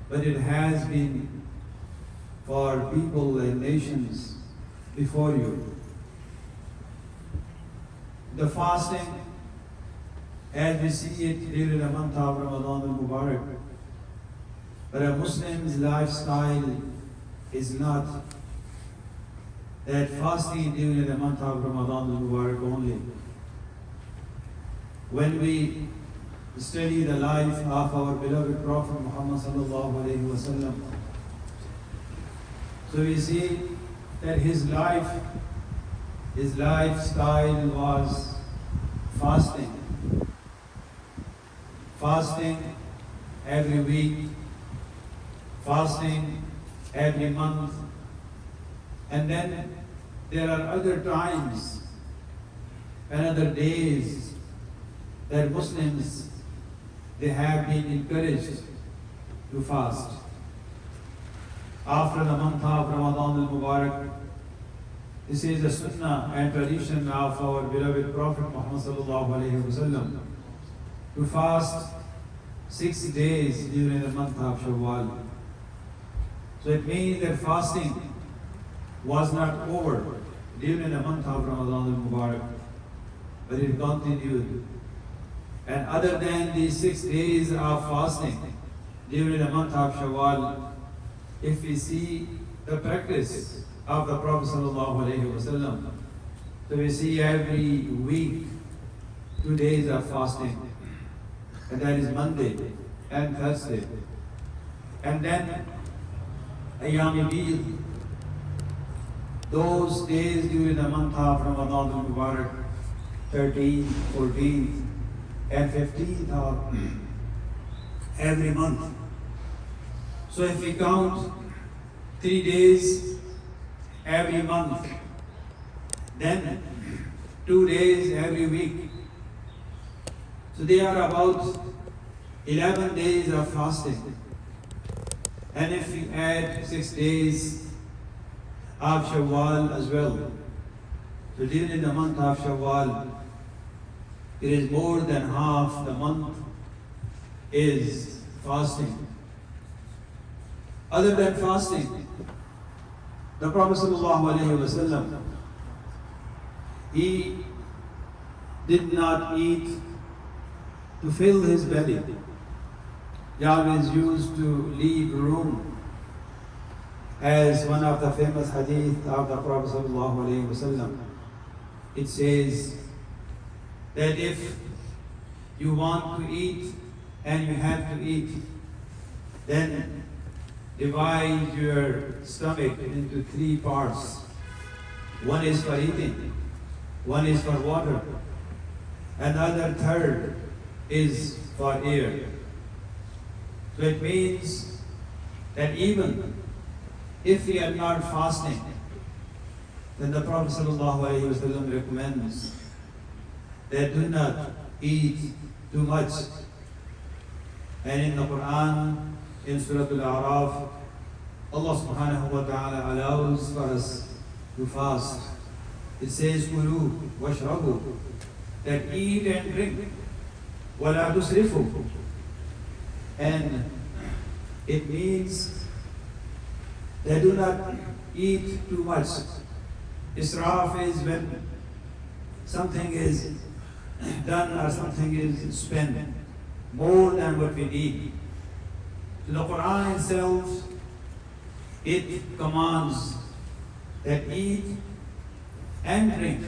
but it has been for people and nations before you. The fasting, as we see it during the month of Ramadan al-Mubarak, but a Muslim's lifestyle is not that fasting during the month of Ramadan al-Mubarak only. When we study the life of our beloved Prophet Muhammad sallallahu alaihi wasallam, so we see that his lifestyle was fasting. Fasting every week, fasting every month, and then there are other times and other days that Muslims, they have been encouraged to fast. After the month of Ramadan al-Mubarak, this is the sunnah and tradition of our beloved Prophet Muhammad sallallahu alaihi wasallam to fast 6 days during the month of Shawwal. So it means that fasting was not over during the month of Ramadan al-Mubarak, but it continued. And other than these 6 days of fasting during the month of Shawwal, if we see the practice of the Prophet sallallahu alaihi wasallam, so we see every week 2 days of fasting, and that is Monday and Thursday. And then Ayyam Eid, those days during the month of Ramadan al-Mubarak, 13th, 14th, and 15th of every month. So if we count 3 days every month, then 2 days every week, so they are about 11 days of fasting. And if we add 6 days of Shawwal as well, so during the month of Shawwal, it is more than half the month is fasting. Other than fasting, the Prophet ﷺ, he did not eat to fill his belly. He always used to leave room, as one of the famous hadith of the Prophet ﷺ, it says that if you want to eat and you have to eat, then divide your stomach into 3 parts. One is for eating, one is for water, and the other third is for air. So it means that even if we are not fasting, then the Prophet ﷺ recommends that do not eat too much. And in the Quran, in Surah Al-A'raf, Allah subhanahu wa ta'ala allows for us to fast. It says, Kulu washrabu, that eat and drink, wala tusrifu. And it means that do not eat too much. Israf is when something is done or something is spent more than what we need. So the Quran itself, it commands that eat and drink,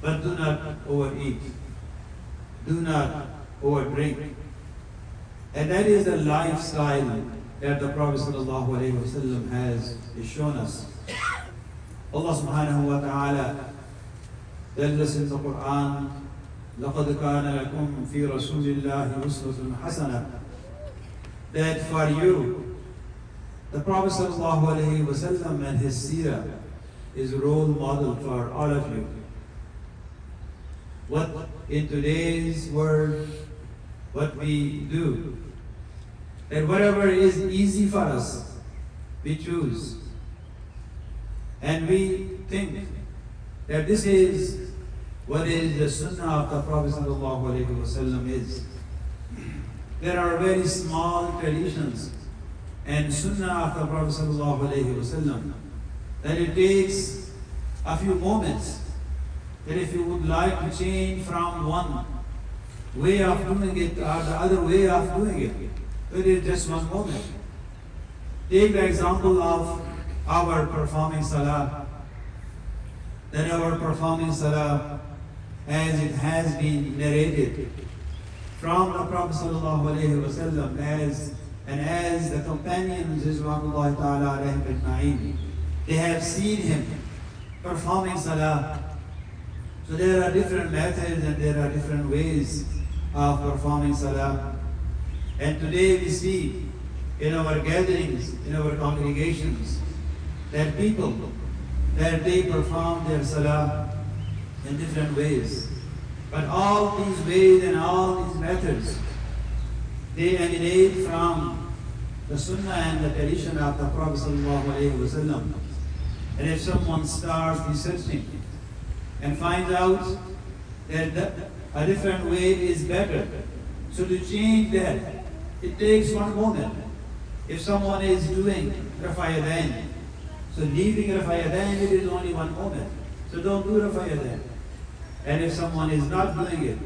but do not overeat. Do not overdrink. And that is the lifestyle that the Prophet ﷺ has shown us. Allah subhanahu wa ta'ala tells us in the Quran, لَقَدْ كَانَ لَكُمْ فِي رَسُولِ اللَّهِ أُسْوَةٌ حَسَنَةٌ, that for you, the Prophet ﷺ and his seerah is a role model for all of you. What in today's world, what we do, that whatever is easy for us, we choose. And we think that this is what is the sunnah of the Prophet ﷺ is. There are very small traditions and sunnah of the Prophet sallallahu alaihi wasallam, that it takes a few moments, that if you would like to change from one way of doing it or the other way of doing it, it is just one moment. Take the example of our performing salah, that our performing salah, as it has been narrated from the Prophet sallallahu alaihi wasallam, as the companions Rizwanullahi ta'ala alayhim ajma'in, they have seen him performing salah. So there are different methods and there are different ways of performing salah. And today we see in our gatherings, in our congregations, that people, that they perform their salah in different ways. But all these ways and all these methods, they emanate from the sunnah and the tradition of the Prophet sallallahu alaihi wasallam. And if someone starts researching and finds out that a different way is better, so to change that, it takes one moment. If someone is doing Rafa Yadain, so leaving Rafa Yadain, it is only one moment. So don't do Rafa Yadain. And if someone is not doing it,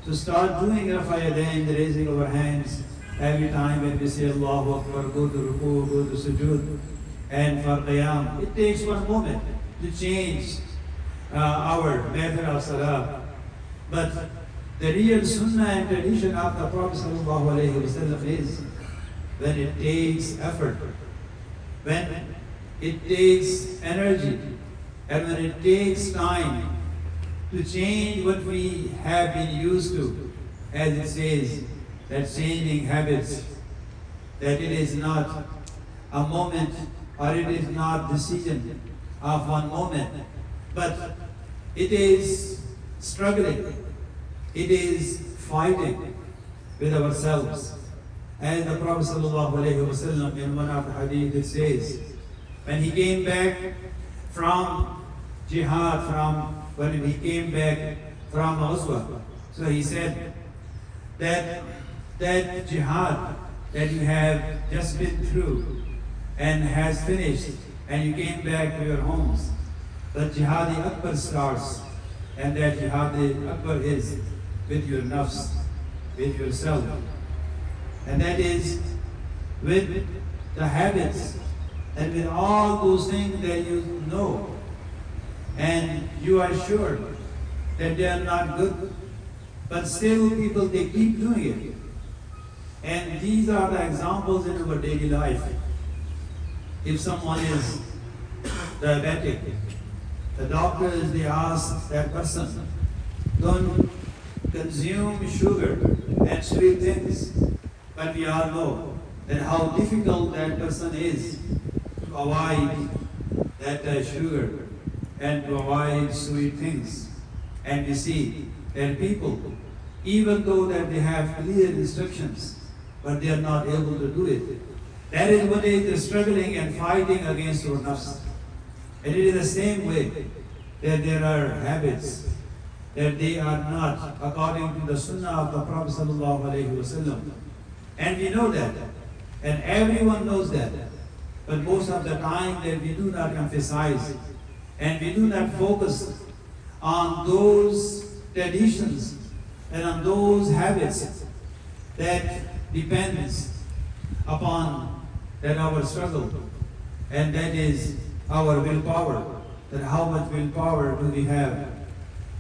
so start doing Rafa Yadain, the raising of our hands, every time when we say Allahu Akbar, go to Ruku, go to Sujood, and for Qiyam. It takes one moment to change our method of Salah. But the real sunnah and tradition of the Prophet sallallahu alaihi wasallam is when it takes effort, when it takes energy, and when it takes time to change what we have been used to, as it says, that changing habits, that it is not a moment or it is not decision of one moment, but it is struggling, it is fighting with ourselves. As the Prophet ﷺ in one of the hadith it says, when he came back from jihad, when he came back from Ghazwa, so he said that jihad that you have just been through and has finished, and you came back to your homes, the jihad akbar starts, and that jihad akbar is with your nafs, with yourself, and that is with the habits and with all those things that you know and you are sure that they are not good, but still people, they keep doing it. And these are the examples in our daily life. If someone is diabetic, the doctors, they ask that person, don't consume sugar and sweet things. But we all know that how difficult that person is to avoid that sugar and to avoid sweet things. And we see that people, even though that they have clear instructions, but they are not able to do it. That is what is struggling and fighting against our nafs. And it is the same way that there are habits that they are not according to the sunnah of the Prophet sallallahu alaihi wasallam. And we know that. And everyone knows that. But most of the time that we do not emphasize and we do not focus on those traditions and on those habits that depends upon that our struggle, and that is our willpower, that how much willpower do we have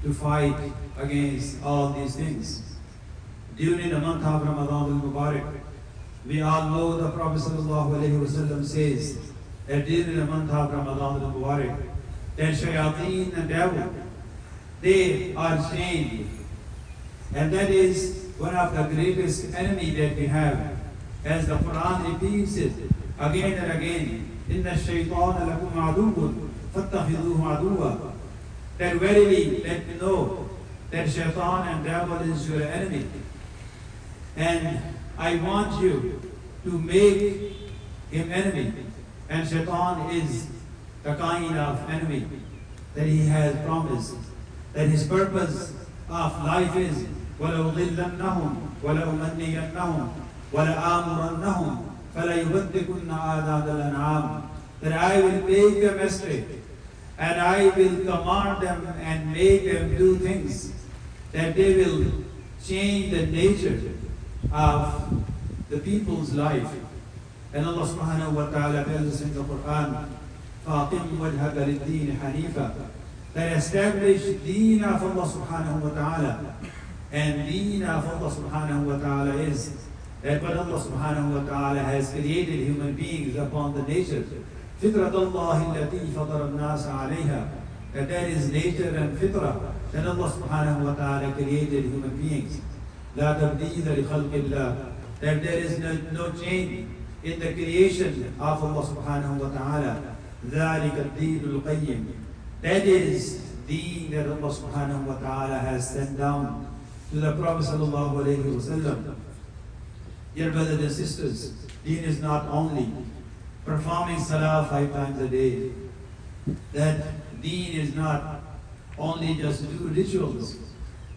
to fight against all these things. During the month of Ramadan al-Mubarak, we all know the Prophet ﷺ says that during the month of Ramadan al-Mubarak, that shayateen and devil, they are chained. And that is one of the greatest enemy that we have. As the Quran repeats it again and again, Inna shaytana lakum aduwwun fattakhidhuhu aduwwa. That verily let me know that shaitan and devil is your enemy. And I want you to make him enemy. And shaitan is the kind of enemy that he has promised, that his purpose of life is وَلَأُضِلَّنَّهُمْ وَلَأُمَنِّيَنَّهُمْ وَلَآمُرَنَّهُمْ فَلَيُبَتِّكُنَّ آذَانَ الْأَنْعَامِ, that I will make them astray, and I will command them and make them do things that they will change the nature of the people's life. And Allah subhanahu wa ta'ala tells us in the Quran, فَأَقِمْ وَجْهَكَ لِلدِّينِ حَنِيفًا, that establish deen of Allah subhanahu wa ta'ala. And deen of Allah subhanahu wa ta'ala is that what Allah subhanahu wa ta'ala has created human beings upon the nature. فِطْرَةَ اللَّهِ الَّتِي فَطَرَ النَّاسَ عَلَيْهَا, that is nature and fitrah that Allah subhanahu wa ta'ala created human beings. لَا تَبْدِيلَ لِخَلْقِ اللَّهِ, that there is no change in the creation of Allah subhanahu wa ta'ala. ذَلِكَ الدِّينُ الْقَيِّمُ, that is deen that Allah subhanahu wa ta'ala has sent down to the Prophet sallallahu alayhi wa sallam. Dear brothers and sisters, deen is not only performing salah 5 times a day. That deen is not only just do rituals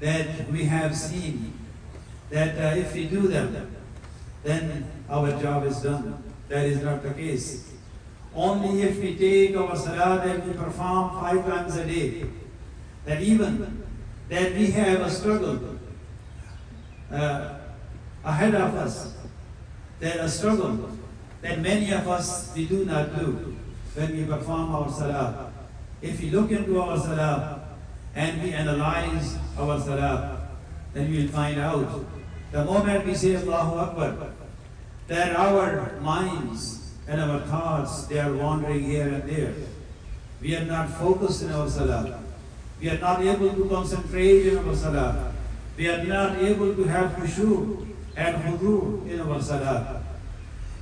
that we have seen, that if we do them, then our job is done. That is not the case. Only if we take our salah that we perform 5 times a day, that even that we have a struggle ahead of us, that a struggle that many of us we do not do when we perform our salah. If we look into our salah and we analyze our salah, then we will find out the moment we say Allahu Akbar, that our minds and our thoughts, they are wandering here and there. We are not focused in our salah. We are not able to concentrate in our salah. We are not able to have khushu and hudu in our salah.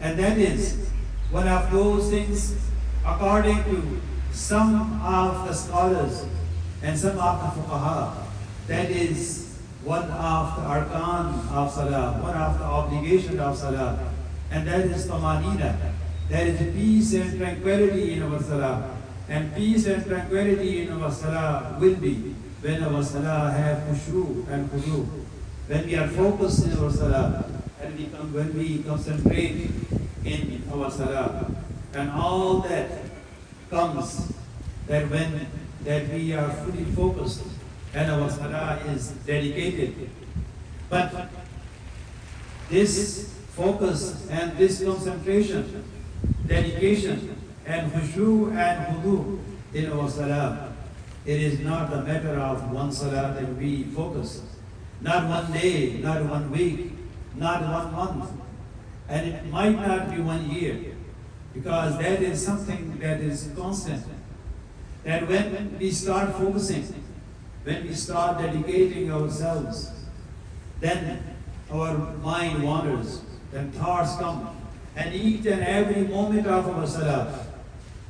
And that is one of those things, according to some of the scholars and some of the fuqaha, that is one of the arkan of salah, one of the obligations of salah, and that is tamanina. There is peace and tranquility in our salah. And peace and tranquility in our salah will be when our salah have khushu and hudu. When we are focused in our salah, and when we concentrate in our salah. And all that comes that when that we are fully focused and our salah is dedicated. But this focus and this concentration, dedication and khushu and hudu in our salah, it is not a matter of one salah that we focus. Not one day, not 1 week, not 1 month. And it might not be 1 year, because that is something that is constant. That when we start focusing, when we start dedicating ourselves, then our mind wanders, then thoughts come, and each and every moment of our salah,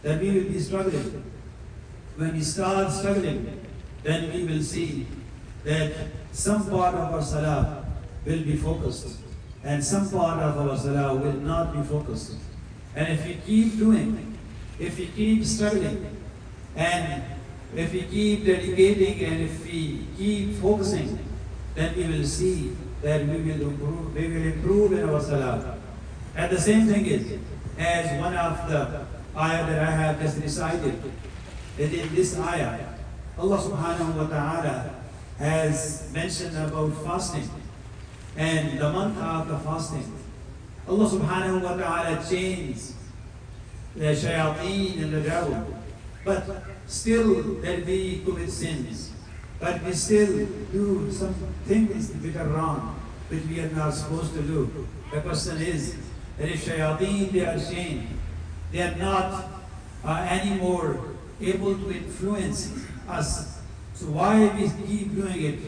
that we will be struggling. When we start struggling, then we will see that some part of our salah will be focused, and some part of our salah will not be focused. And if we keep doing, if we keep struggling, and if we keep dedicating, and if we keep focusing, then we will see that we will improve in our salah. And the same thing is, as one of the ayah that I have just recited, that in this ayah, Allah subhanahu wa ta'ala has mentioned about fasting and the month of the fasting. Allah subhanahu wa ta'ala changed the shayateen and the devil, but still that we commit sins, but we still do some things which are wrong, which we are not supposed to do. The question is that if shayateen, they are changed, they are not anymore able to influence us. So why we keep doing it?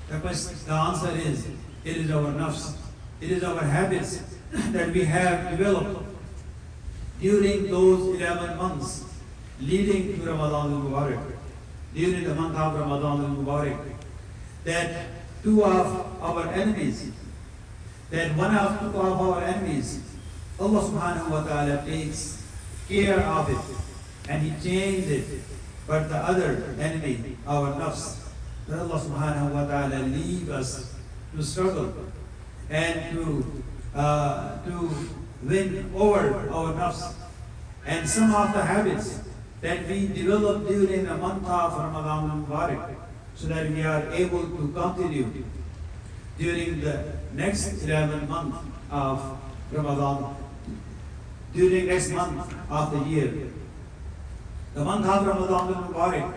The answer is, it is our nafs, it is our habits that we have developed during those 11 months leading to Ramadan al-Mubarak, during the month of Ramadan al-Mubarak, that two of our enemies, that one of two of our enemies, Allah subhanahu wa ta'ala takes care of it, and He changed it. But the other enemy, our nafs, that Allah subhanahu wa ta'ala leave us to struggle and to win over our nafs. And some of the habits that we develop during the month of Ramadan al-Mubarak, so that we are able to continue during the next 11 months of Ramadan, during next month of the year. The month of Ramadan al-Mubarak,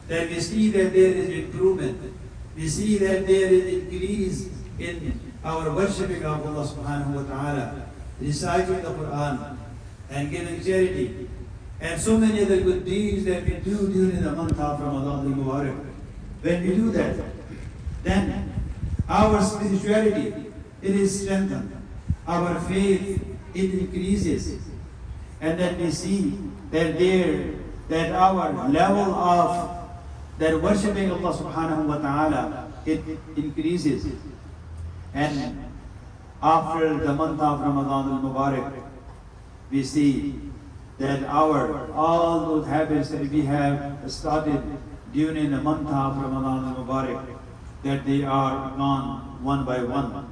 that we see that there is improvement, we see that there is increase in our worshipping of Allah subhanahu wa ta'ala, reciting the Quran and giving charity, and so many other good deeds that we do during the month of Ramadan al-Mubarak. When we do that, then our spirituality, it is strengthened, our faith, it increases, and then we see that our level of that worshipping Allah subhanahu wa ta'ala, it increases. And after the month of Ramadan al-Mubarak, we see that all those habits that we have started during the month of Ramadan al-Mubarak, that they are gone one by one.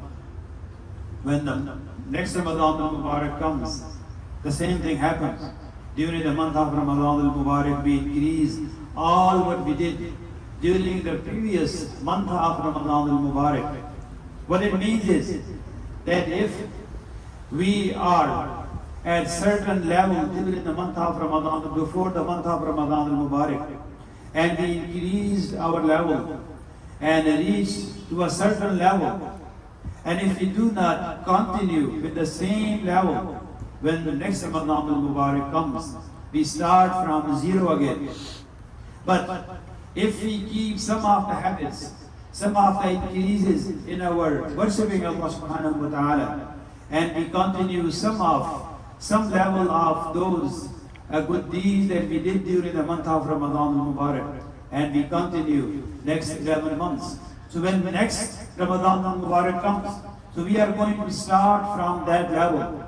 When the next Ramadan al-Mubarak comes, the same thing happens. During the month of Ramadan al-Mubarak, we increase all what we did during the previous month of Ramadan al-Mubarak. What it means is that if we are at certain level during the month of Ramadan, before the month of Ramadan al-Mubarak, and we increased our level and reached to a certain level, and if we do not continue with the same level, when the next Ramadan al-Mubarak comes, we start from zero again. But if we keep some of the habits, some of the increases in our worshipping Allah subhanahu wa ta'ala, and we continue some level of those good deeds that we did during the month of Ramadan al-Mubarak, and we continue next 11 months. So when the next Ramadan al-Mubarak comes, so we are going to start from that level,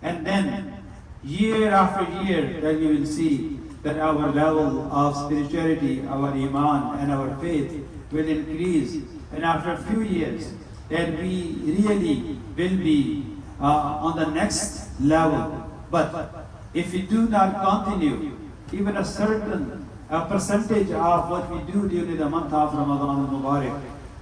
and then year after year, that we will see that our level of spirituality, our iman and our faith will increase. And after a few years, then we really will be on the next level. But if we do not continue even a certain percentage of what we do during the month of Ramadan al-Mubarak,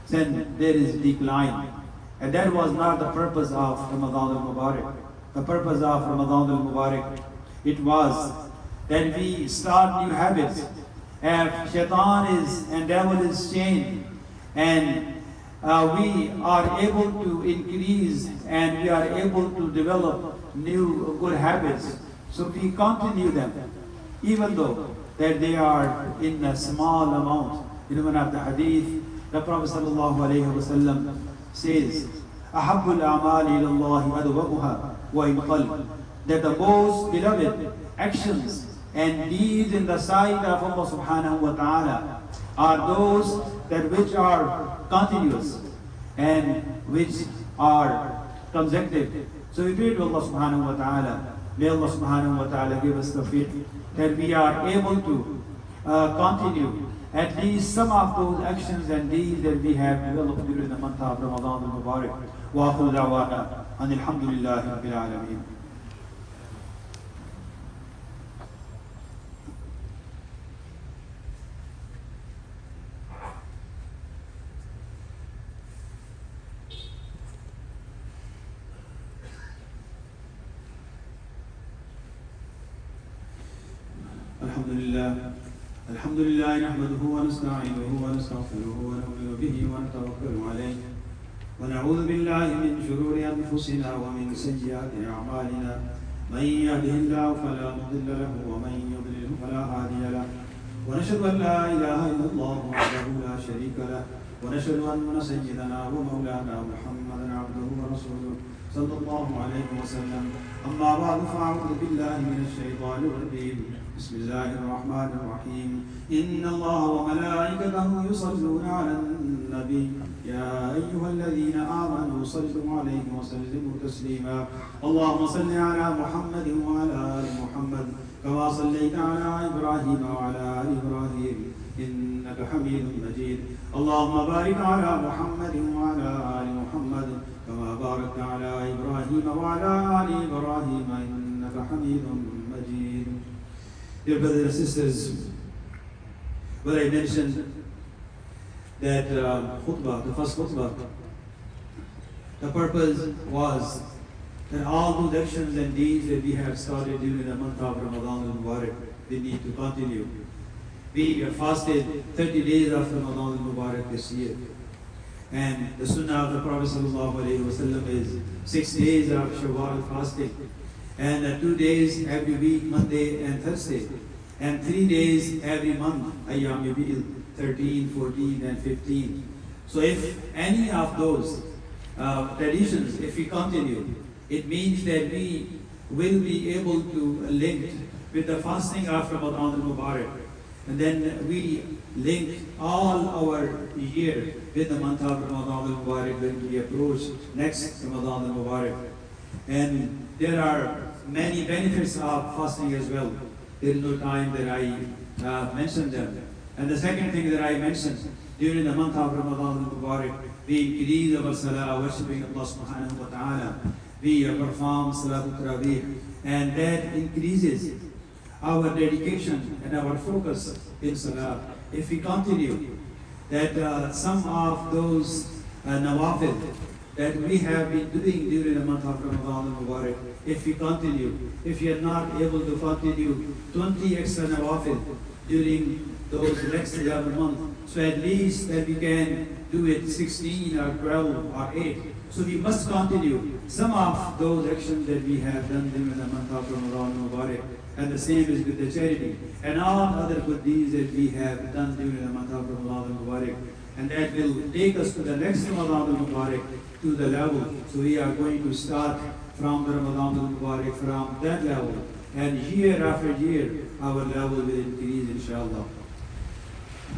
then there is decline. And that was not the purpose of Ramadan al-Mubarak. The purpose of Ramadan al-Mubarak, it was that we start new habits. And shaitan and devil is chained, and we are able to increase and we are able to develop new good habits. So we continue them, even though that they are in a small amount. In one of the hadith, the Prophet ﷺ says, أَحَبُّ الْأَعْمَالِ إِلَى اللَّهِ أَدْوَمُهَا وَإِنْ قَلَّ, that the most beloved actions and deeds in the sight of Allah subhanahu wa ta'ala are those that which are continuous and which are consecutive. So we pray to Allah subhanahu wa ta'ala, may Allah subhanahu wa ta'ala give us the faith that we are able to continue at least some of those actions and deeds that we have developed during the month of Ramadan al-Mubarak. Wa akhiru da'wana anil hamdulillahi rabbil alameen. الحمد لله نحمده ونستعينه ونستغفره ونؤمن به ونتوكل عليه ونعوذ بالله من شرور أنفسنا ومن سيئات أعمالنا من يهده الله فلا مضل له ومن يضلل فلا هادي له ونشهد أن لا إله إلا الله وحده لا شريك له ونشهد أن سيدنا ومولانا محمدا عبده ورسوله صلى الله عليه وسلم. أما بعد فأعوذ بالله من الشيطان الرجيم. بسم الله الرحمن الرحيم. إن الله وملائكته يصلون على النبي يا أيها الذين آمنوا صلوا عليه وسلموا تسليما. اللهم صل على محمد وعلى آل محمد كما صليت على إبراهيم وعلى آل إبراهيم إنك حميد مجيد اللهم بارك على محمد وعلى آل محمد كما باركت على إبراهيم وعلى آل إبراهيم إنك حميد مجيد. Dear brothers and sisters, when I mentioned that khutbah, the first khutbah, the purpose was that all those actions and deeds that we have started during the month of Ramadan al-Mubarak, we need to continue. We fasted 30 days after Ramadan al-Mubarak this year. And the sunnah of the Prophet ﷺ is 6 days of Shawwal fasting. And 2 days every week, Monday and Thursday. And 3 days every month, Ayyam Yabil, 13, 14 and 15. So if any of those traditions, if we continue, it means that we will be able to link with the fasting of Ramadan al-Mubarak. And then we link all our year with the month of Ramadan al-Mubarak when we approach next Ramadan al-Mubarak. And there are many benefits of fasting as well. There is no time that I mentioned them. And the second thing that I mentioned, during the month of Ramadan al-Mubarak, we increase our salah, worshipping Allah subhanahu wa ta'ala. We perform Salatul Tarawih, and that increases our dedication and our focus in salah. If we continue, that some of those nawafil that we have been doing during the month of Ramadan al-Mubarak, if we continue, if we are not able to continue 20 extra nawafil during those next 11 months, so at least that we can do it 16 or 12 or 8. So we must continue some of those actions that we have done during the month of Ramadan al-Mubarak. And the same is with the charity and all other good deeds that we have done during the month of Ramadan al-Mubarak. And that will take us to the next Ramadan al-Mubarak, to the level. So we are going to start from the Ramadan al-Mubarak from that level. And year after year, our level will increase, inshallah.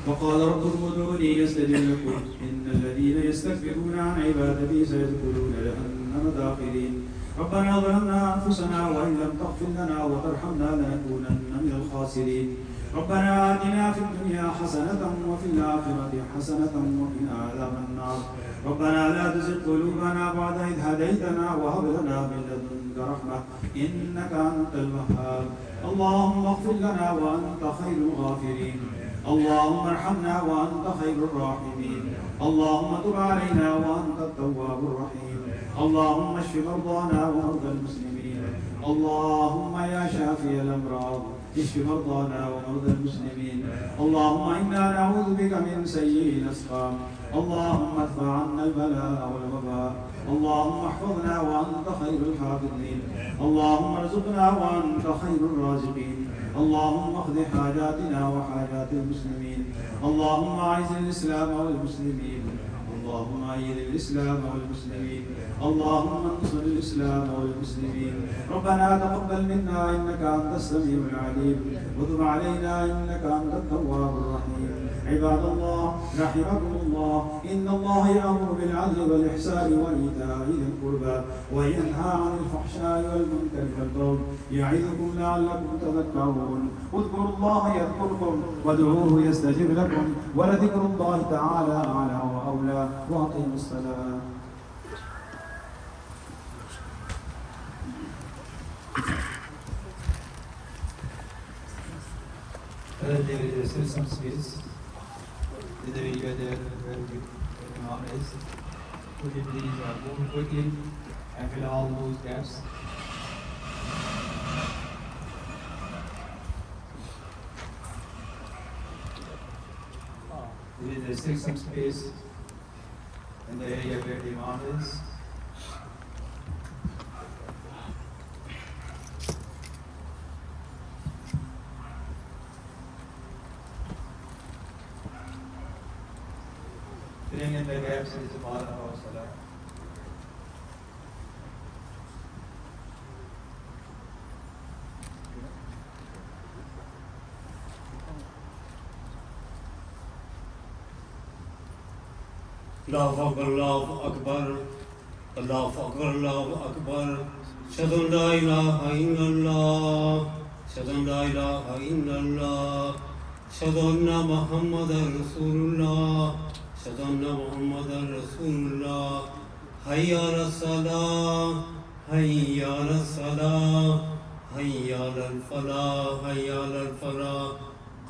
وقال ربكم ادعوني يستجب لكم إن الذين يستكبرون عن عبادتي سيدخلون جهنم داخرين ربنا ظلمنا أنفسنا وإن لم تغفر لنا وترحمنا لنكونن من الخاسرين ربنا آتنا في الدنيا حسنة وفي الآخرة حسنة وقنا عذاب النار ربنا لا تزغ قلوبنا بعد إذ هديتنا وهب لنا من لدنك رحمة إنك أنت الوهاب اللهم اغفر لنا وأنت خير الغافرين اللهم ارحمنا وأنت خير الراحمين اللهم تب علينا وأنت التواب الرحيم اللهم اشف مرضانا ومرضى المسلمين اللهم يا شافي الأمراض اشف مرضانا ومرضى المسلمين اللهم إنا نعوذ بك من سيء الأسقام اللهم ادفع عنا البلاء والوباء اللهم احفظنا وأنت خير الحافظين اللهم ارزقنا وأنت خير الرازقين اللهم اقض حاجاتنا وحاجات المسلمين اللهم أعز الإسلام والمسلمين اللهم أيد الإسلام والمسلمين اللهم انصر الإسلام والمسلمين ربنا تقبل منا إنك أنت السميع العليم وتب علينا إنك أنت التواب الرحيم عباد الله رحمكم الله إن الله يأمر بالعدل والإحسان وإيتاء ذي القربى وينهى عن الفحشاء والمنكر والبغي يعظكم لعلكم تذكرون اذكروا الله يذكركم وادعوه يستجب لكم ولذكر الله تعالى أعلى وأولى وأقيموا الصلاة. There is still some space in the area there where the Imam is. Could you please move quickly and fill all those gaps? There is still some space in the area where the Imam is. Filling in the gaps is the part of our salah. Allahu Akbar, Allahu Akbar, Allahu Akbar, Allahu Akbar. Shadu la ilaha illallah, Shadu la ilaha illallah, أشهد أن محمدا رسول الله أشهد أن محمدا رسول الله حي على الصلاة حي على الصلاة حي على الفلاح حي على الفلاح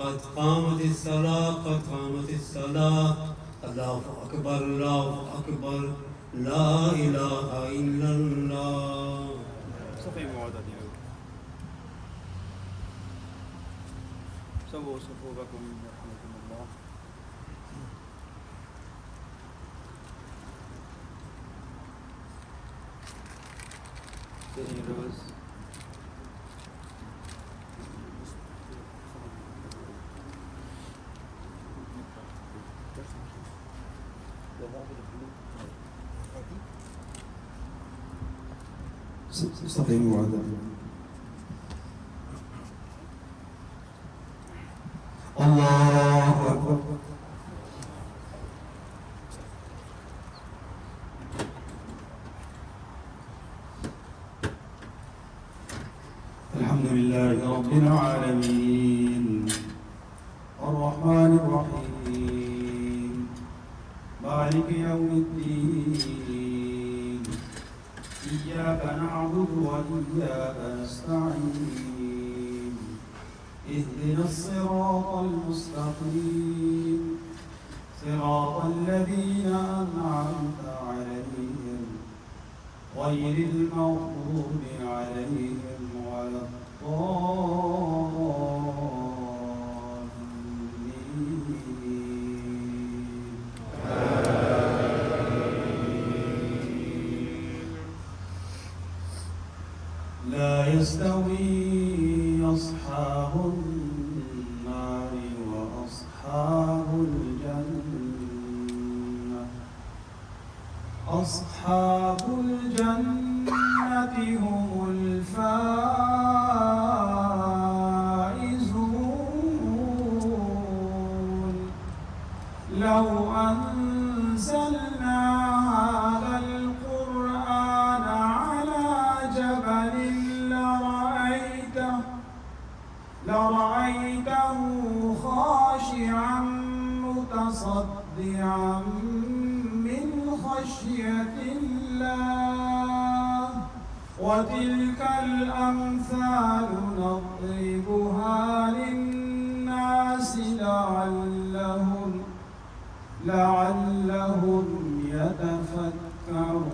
قد قامت الصلاة قد قامت الصلاة الله أكبر الله أكبر لا إله إلا الله. سووا صفوفكم يرحمكم الله. Sitting rows. استقيموا عددا. الله أكبر. الحمد لله رب العالمين الرحمن الرحيم مالك يوم الدين إياك نعبد وإياك نستعين اهدنا الصراط المستقيم صراط الذين أنعمت عليهم غير المغضوب عليهم ولا الضالين. لا يستوي أصحاب النار وأصحاب الجنة أصحاب الجنة هم الفائزون. لو أنزلنا هذا القرآن على جبل لرأيته خاشعا متصدعا من خشية الله. وتلك الأمثال نضربها للناس لعلهم يتفكرون.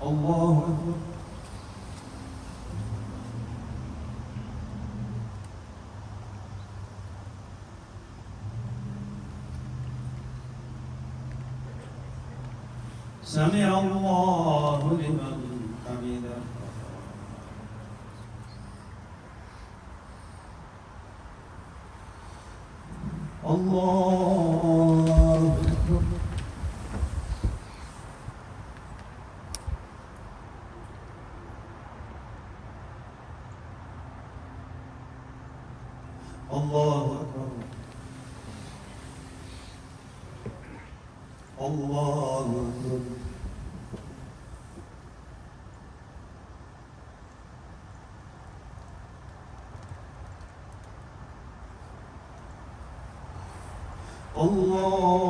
الله أكبر. سمع الله لمن حمده. الله أكبر. الله أكبر. الله أكبر. الله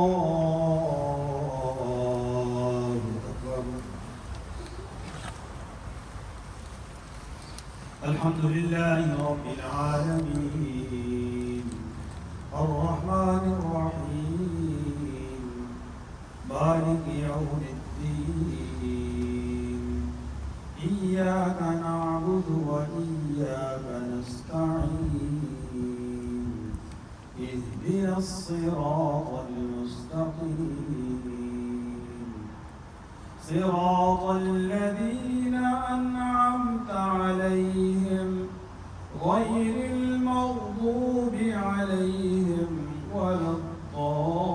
أكبر. الحمد لله رب العالمين الرحمن الرحيم مالك يوم الدين إياك نعبد وإياك نستعين اهدنا الصراط المستقيم صراط الذين أنعمت عليهم غير المغضوب عليهم ولا الضالين.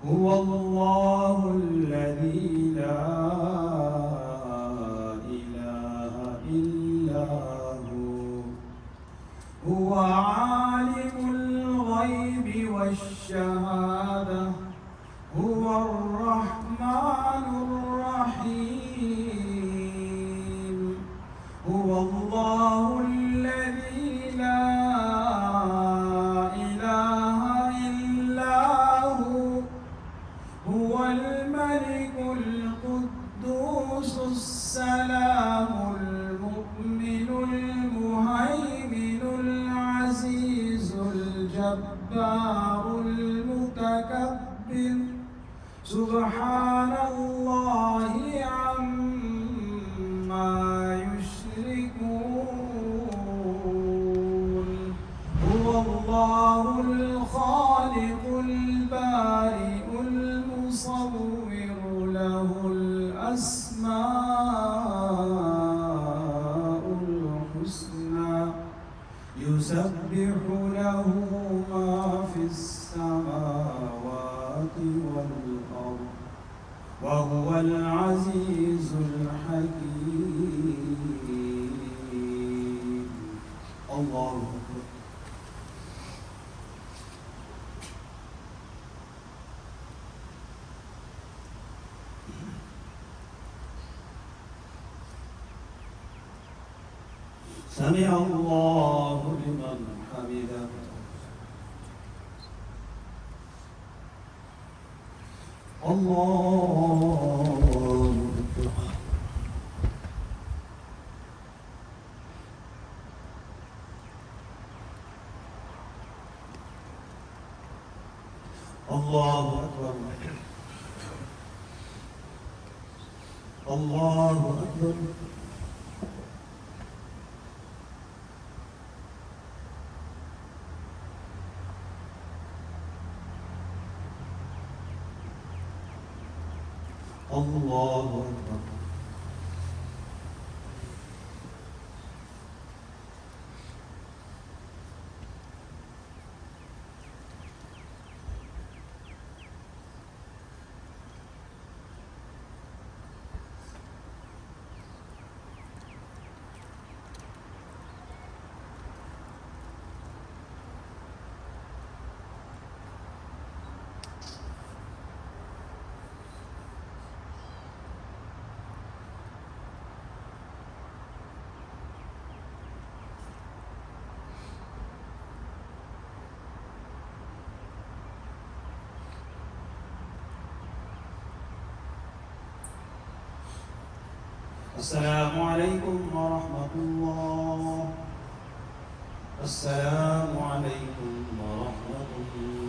هو الله الذي لا إله إلا هو عالم الغيب الغيب والشهادة هو الرحمن الرحيم هو الله الذي لا إله إلا هو الملك القدوس السلام المؤمن المهيمن العزيز الجبار المتكبر سبحان الله عما يشركون هو الله الخالق البارئ المصور له الأسماء الحسنى يسبح له ما في السماوات والأرض وهو العزيز الحكيم الله أكبر سمع الله لمن حمده الله أكبر الله أكبر الله أكبر الله أكبر السلام عليكم ورحمة الله السلام عليكم ورحمة الله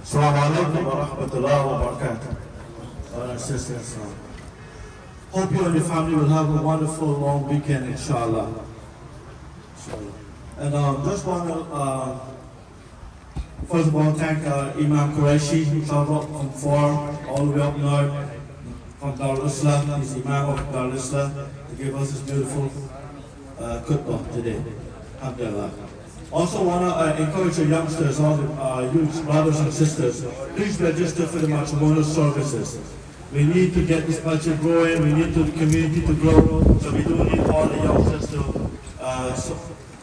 Assalamu alaikum wa rahmatullahi wa barakatuh. Sisters, hope you and your family will have a wonderful long weekend, inshallah. And just want to first of all thank Imam Qureshi, who traveled from far all the way up north from Dar al-Islam. He's Imam of Dar al-Islam to give us this beautiful khutbah today. Alhamdulillah. Also want to encourage the youngsters, all the youth brothers and sisters, please register for the matrimonial services. We need to get this budget growing, we need the community to grow, so we do need all the youngsters to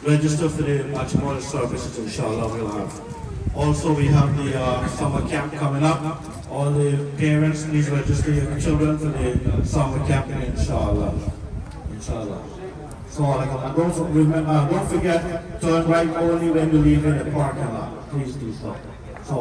register for the matrimonial services, inshallah we'll have. Also we have the summer camp coming up. All the parents, please register your children for the summer camp, inshallah. Inshallah. So don't forget, turn right only when you leave in the parking lot. Please do so. So